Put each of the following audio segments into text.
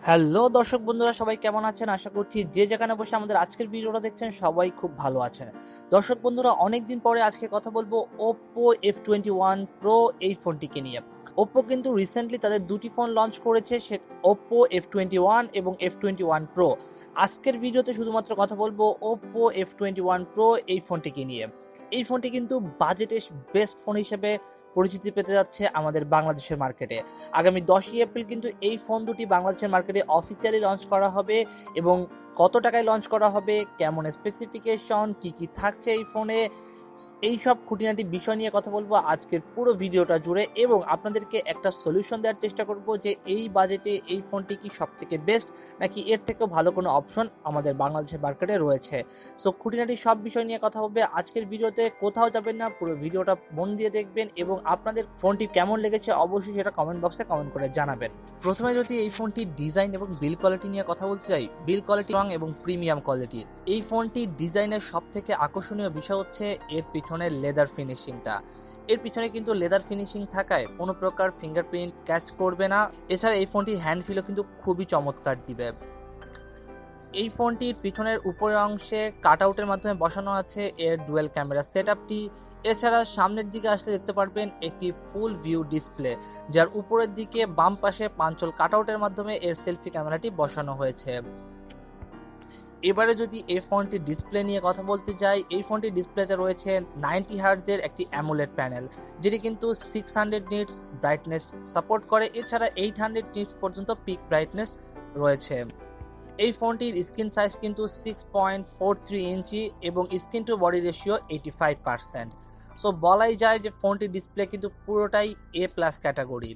Hello দর্শক বন্ধুরা, সবাই কেমন আছেন? আশা করছি যে যেখানে বসে আমাদের আজকের ভিডিওটা দেখছেন সবাই খুব ভালো আছেন। দর্শক বন্ধুরা, অনেকদিন পরে আজকে কথা বলবো Oppo F21 Pro এই ফোনটিকে নিয়ে। Oppo কিন্তু রিসেন্টলি তাদের দুটি ফোন লঞ্চ করেছে, Oppo F21 এবং F21 Pro। আজকের ভিডিওতে শুধুমাত্র কথা বলবো Oppo F21 Pro এই ফোনটিকে নিয়ে। এই ফোনটি কিন্তু বাজেটে বেস্ট ফোন হিসেবে পরিচিতি পেতে যাচ্ছে আমাদের বাংলাদেশের মার্কেটে। আগামী 10ই এপ্রিল কিন্তু এই ফোন দুটি বাংলাদেশের মার্কেটে অফিসিয়ালি লঞ্চ করা হবে এবং কত টাকায় লঞ্চ করা হবে, কেমন স্পেসিফিকেশন, কি থাকছে এই ফোনে, এই সব খুঁটিনাটি বিষয় নিয়ে কথা বলবো আজকের পুরো ভিডিওটা জুড়ে এবং আপনাদেরকে একটা সলিউশন দেওয়ার চেষ্টা করব যে এই বাজেটে এই ফোনটি কি সবথেকে বেস্ট নাকি এর থেকেও ভালো কোনো অপশন আমাদের বাংলাদেশের মার্কেটে রয়েছে। সো খুঁটিনাটি সব বিষয় নিয়ে কথা হবে আজকের ভিডিওতে। কোথাও যাবেন না, পুরো ভিডিওটা মন দিয়ে দেখবেন এবং আপনাদের ফোনটি কেমন লেগেছে অবশ্যই সেটা কমেন্ট বক্সে কমেন্ট করে জানাবেন। প্রথমে যদি এই ফোনটির ডিজাইন এবং বিল্ড কোয়ালিটি নিয়ে কথা বলতে চাই, বিল্ড কোয়ালিটি স্ট্রং এবং প্রিমিয়াম কোয়ালিটির। এই ফোনটির ডিজাইনের সব থেকে আকর্ষণীয় বিষয় হচ্ছে এর পিছনের লেদার ফিনিশিংটা। এর পিছনে কিন্তু লেদার ফিনিশিং থাকায় কোনো প্রকার ফিঙ্গারপ্রিন্ট ক্যাচ করবে না। এছাড়া এই ফোনটির হ্যান্ড ফিলও কিন্তু খুবই চমৎকার দিবে। এই ফোনটির পিছনের উপরের অংশে কাট আউটের মাধ্যমে বসানো আছে এর ডুয়েল ক্যামেরা সেটআপটি। এছাড়া সামনের দিকে আসলে দেখতে পারবেন একটি ফুল ভিউ ডিসপ্লে, যার উপরের দিকে বাম পাশে পাঞ্চল কাট আউটের মাধ্যমে এর সেলফি ক্যামেরাটি বসানো হয়েছে। এবারে যদি এই ফোনটির ডিসপ্লে নিয়ে কথা বলতে যাই, এই ফোনটির ডিসপ্লেতে রয়েছে 90 হার্টজের একটি অ্যামোলেড প্যানেল, যেটি কিন্তু 600 নিটস ব্রাইটনেস সাপোর্ট করে। এছাড়া 800 নিটস পর্যন্ত পিক ব্রাইটনেস রয়েছে। এই ফোনটির স্ক্রিন সাইজ কিন্তু 6.43 ইঞ্চি এবং screen to body ratio 85%। So বলাই যায় যে ফোনটির ডিসপ্লে কিন্তু পুরোটাই A+ ক্যাটাগরি।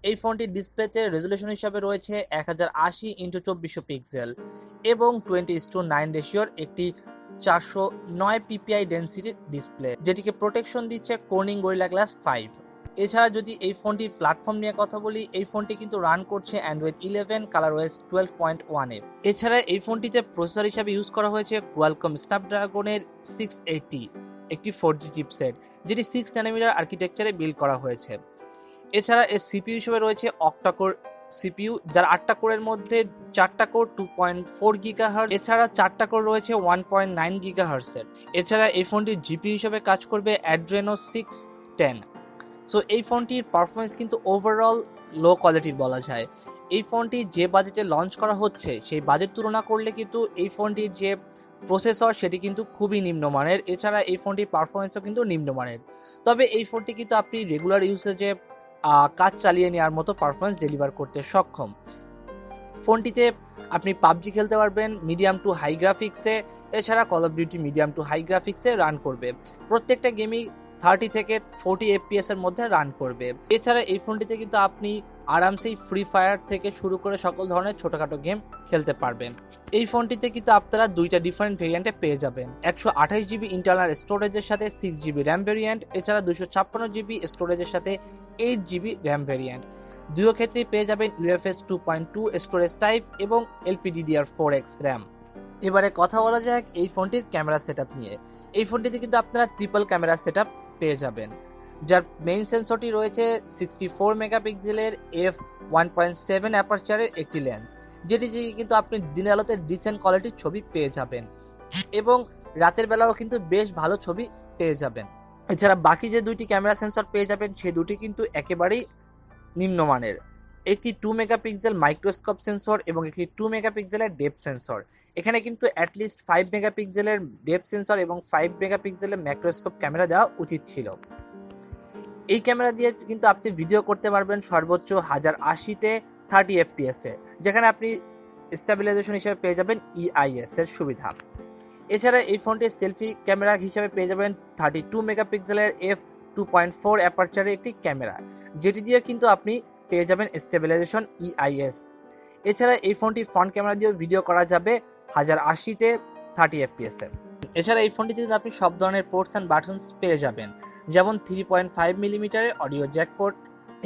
এই ফোনটির ডিসপ্লেতে রেজুলেশন হিসাবে রয়েছে 1080x2400 পিক্সেল এবং 20:9 রেশিওর একটি 409 পিপিআই ডেন্সিটির ডিসপ্লে, যেটিকে প্রোটেকশন দিচ্ছে কর্নিং গরিলা গ্লাস 5। এছাড়া যদি এই ফোনটির প্ল্যাটফর্ম নিয়ে কথা বলি, এই ফোনটি কিন্তু রান করছে অ্যান্ড্রয়েড 11 কালারওয়েস 12.1 এ। এছাড়া এই ফোনটিতে প্রসেসর হিসাবে ইউজ করা হয়েছে Qualcomm স্ন্যাপড্রাগনের 680 একটি 4G চিপসেট, যেটি 6 ন্যানোমিটার আর্কিটেকচারে বিল্ড করা হয়েছে। এছাড়া এর সিপিইউ হিসেবে রয়েছে অক্টাকোর সিপিইউ, যার 8টা কোরের মধ্যে 4টা কোর 2.4 গিগাহার্টজ, এছাড়া 4টা কোর রয়েছে 1.9 গিগাহার্টজের। এছাড়া এই ফোনটির জিপিইউ হিসেবে কাজ করবে অ্যাড্রেনো 610। সো এই ফোনটির পারফরমেন্স কিন্তু ওভারঅল লো কোয়ালিটির বলা যায়। এই ফোনটি যে বাজেটে লঞ্চ করা হচ্ছে সেই বাজেট তুলনা করলে কিন্তু এই ফোনটির যে প্রসেসর সেটি কিন্তু খুবই নিম্নমানের। এছাড়া এই ফোনটির পারফরমেন্সও কিন্তু নিম্নমানের। তবে এই ফোনটি কিন্তু আপনি রেগুলার ইউসেজে কাজ চালিয়ে নেওয়ার মতো পারফরমেন্স ডেলিভার করতে সক্ষম। ফোনটিতে আপনি পাবজি খেলতে পারবেন মিডিয়াম টু হাই গ্রাফিক্সে। এছাড়া call of duty medium to high গ্রাফিক্সে রান করবে। প্রত্যেকটা গেমই 30 থেকে 40 FPS এর মধ্যে রান করবে। এছাড়া এই ফোনটিতে কিন্তু আপনি আরামসেই ফ্রি ফায়ার থেকে শুরু করে সকল ধরনের ছোটোখাটো গেম খেলতে পারবেন। এই ফোনটিতে কিন্তু আপনারা দুইটা ডিফারেন্ট ভেরিয়েন্টে পেয়ে যাবেন, 128GB ইন্টারনাল স্টোরেজের সাথে 6GB র্যাম ভেরিয়েন্ট, এছাড়া 256GB স্টোরেজের সাথে 8GB র্যাম ভেরিয়েন্ট। দুটো ক্ষেত্রেই পেয়ে যাবেন UFS 2.2 স্টোরেজ টাইপ এবং LPDDR4X র্যাম। এবারে কথা বলা যাক এই ফোনটির ক্যামেরা সেটআপ নিয়ে। এই ফোনটিতে কিন্তু আপনারা ট্রিপল ক্যামেরা সেটআপ পেয়ে যাবেন, যার মেইন সেন্সরটি রয়েছে 64 মেগাপিক্সেলের f1.7 অ্যাপারচারের একটি লেন্স, যেটি দিয়ে কিন্তু আপনি দিনের আলোতে ডিসেন্ট কোয়ালিটির ছবি পেয়ে যাবেন এবং রাতের বেলাও কিন্তু বেশ ভালো ছবি পেয়ে যাবেন। এছাড়া বাকি যে দুইটি ক্যামেরা সেন্সর পেয়ে যাবেন সেই দুটি কিন্তু একেবারেই নিম্নমানের। একটি 2 মেগাপিক্সেল মাইক্রোস্কোপ সেন্সর এবং একটি 2 মেগাপিক্সেলের ডেপথ সেন্সর। এখানে কিন্তু অ্যাটলিস্ট 5 মেগাপিক্সেলের ডেপথ সেন্সর এবং 5 মেগাপিক্সেলের ম্যাক্রোস্কোপ ক্যামেরা দেওয়া উচিত ছিল। এই ক্যামেরা দিয়ে কিন্তু আপনি ভিডিও করতে পারবেন সর্বোচ্চ 1080-তে 30 FPS এ, যেখানে আপনি স্টেবিলাইজেশন হিসেবে পেয়ে যাবেন EIS এর সুবিধা। এছাড়া এই ফোনটির সেলফি ক্যামেরা হিসেবে পেয়ে যাবেন 32 মেগাপিক্সেলের f2.4 অ্যাপারচারের একটি ক্যামেরা, যেটি দিয়ে কিন্তু আপনি পেয়ে যাবেন স্টেবিলাইজেশন EIS। এছাড়া এই ফোনটির ফ্রন্ট ক্যামেরা দিয়েও ভিডিও করা যাবে 1080-তে 30 FPS এ। এছাড়া এই ফোনটিতে কিন্তু আপনি সব ধরনের পোর্টস অ্যান্ড বাটনস পেয়ে যাবেন, যেমন 3.5 মিলিমিটারের অডিও জ্যাক পোর্ট।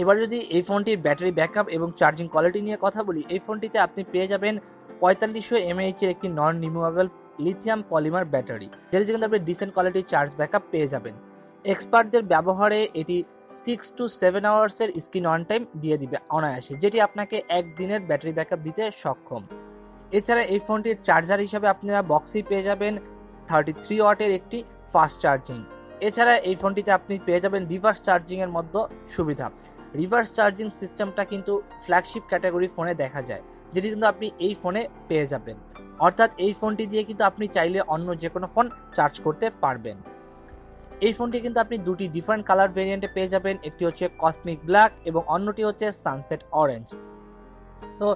এবার যদি এই ফোনটির ব্যাটারি ব্যাকআপ এবং চার্জিং কোয়ালিটি নিয়ে কথা বলি, এই ফোনটিতে আপনি পেয়ে যাবেন 4500 mAh এর একটি non removable lithium polymer battery, যেটি কিন্তু আপনি ডিসেন্ট কোয়ালিটির চার্জ ব্যাকআপ পেয়ে যাবেন। এক্সপার্টদের ব্যবহারে এটি 6 to 7 আওয়ার্সের স্ক্রিন অন টাইম দিয়ে দিবে অনায়াসে, যেটি আপনাকে একদিনের ব্যাটারি ব্যাকআপ দিতে সক্ষম। এছাড়া এই ফোনটির চার্জার হিসাবে আপনারা বক্সেই পেয়ে যাবেন 33 ওয়াটের একটি ফাস্ট চার্জিং। এছাড়া এই ফোনটিতে আপনি পেয়ে যাবেন রিভার্স চার্জিংয়ের মধ্যে সুবিধা। রিভার্স চার্জিং সিস্টেমটা কিন্তু ফ্ল্যাগশিপ ক্যাটাগরির ফোনে দেখা যায়, যেটি কিন্তু আপনি এই ফোনে পেয়ে যাবেন। অর্থাৎ এই ফোনটি দিয়ে কিন্তু আপনি চাইলে অন্য যে কোনো ফোন চার্জ করতে পারবেন। এই ফোনটি কিন্তু আপনি দুটি ডিফারেন্ট কালার ভেরিয়েন্টে পেয়ে যাবেন, একটি হচ্ছে কসমিক ব্ল্যাক এবং অন্যটি হচ্ছে সানসেট অরেঞ্জ। সো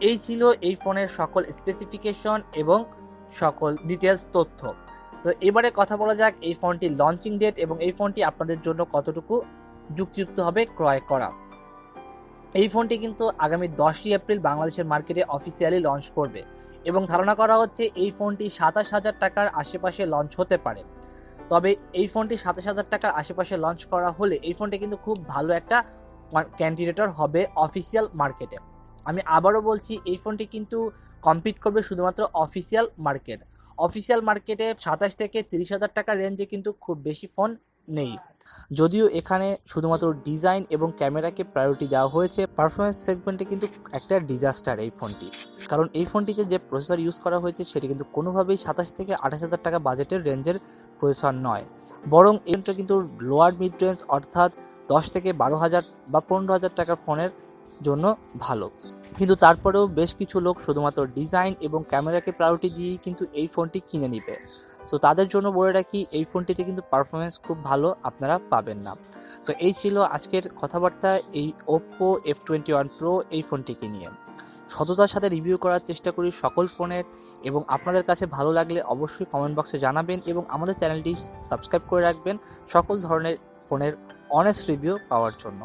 এই ছিল এই ফোনের সকল স্পেসিফিকেশন এবং সকল ডিটেলস তথ্য। তো এবারে কথা বলা যাক এই ফোনটির লঞ্চিং ডেট এবং এই ফোনটি আপনাদের জন্য কতটুকু যুক্তিযুক্ত হবে ক্রয় করা। এই ফোনটি কিন্তু আগামী 10ই এপ্রিল বাংলাদেশের মার্কেটে অফিসিয়ালি লঞ্চ করবে এবং ধারণা করা হচ্ছে এই ফোনটি 27,000 টাকার আশেপাশে লঞ্চ হতে পারে। তবে এই ফোনটি 27,000 টাকার আশেপাশে লঞ্চ করা হলে এই ফোনটি কিন্তু খুব ভালো একটা ক্যান্ডিডেটর হবে অফিসিয়াল মার্কেটে। আমি আবারও বলছি, এই ফোনটি কিন্তু কম্পিট করবে শুধুমাত্র অফিসিয়াল মার্কেট। অফিসিয়াল মার্কেটে 27 থেকে 30,000 টাকার রেঞ্জে কিন্তু খুব বেশি ফোন নেই। যদিও এখানে শুধুমাত্র ডিজাইন এবং ক্যামেরাকে প্রায়োরিটি দেওয়া হয়েছে, পারফরমেন্স সেগমেন্টে কিন্তু একটা ডিজাস্টার এই ফোনটি। কারণ এই ফোনটিতে যে প্রসেসর ইউজ করা হয়েছে সেটি কিন্তু কোনোভাবেই 27 থেকে 28,000 টাকা বাজেটের রেঞ্জের প্রসেসর নয়, বরং এটা কিন্তু লোয়ার মিড রেঞ্জ অর্থাৎ 10 থেকে 12,000 বা 15,000 টাকার ফোনের জন্য ভালো। কিন্তু তারপরেও বেশ কিছু লোক শুধুমাত্র ডিজাইন এবং ক্যামেরাকে প্রায়োরিটি দিয়েই কিন্তু এই ফোনটি কিনে নিবে। সো তাদের জন্য বলে রাখি, এই ফোনটিতে কিন্তু পারফরমেন্স খুব ভালো আপনারা পাবেন না। সো এই ছিল আজকের কথাবার্তা এই Oppo F21 Pro এই ফোনটিকে নিয়ে। সততার সাথে রিভিউ করার চেষ্টা করি সকল ফোনের, এবং আপনাদের কাছে ভালো লাগলে অবশ্যই কমেন্ট বক্সে জানাবেন এবং আমাদের চ্যানেলটি সাবস্ক্রাইব করে রাখবেন সকল ধরনের ফোনের অনেস্ট রিভিউ পাওয়ার জন্য।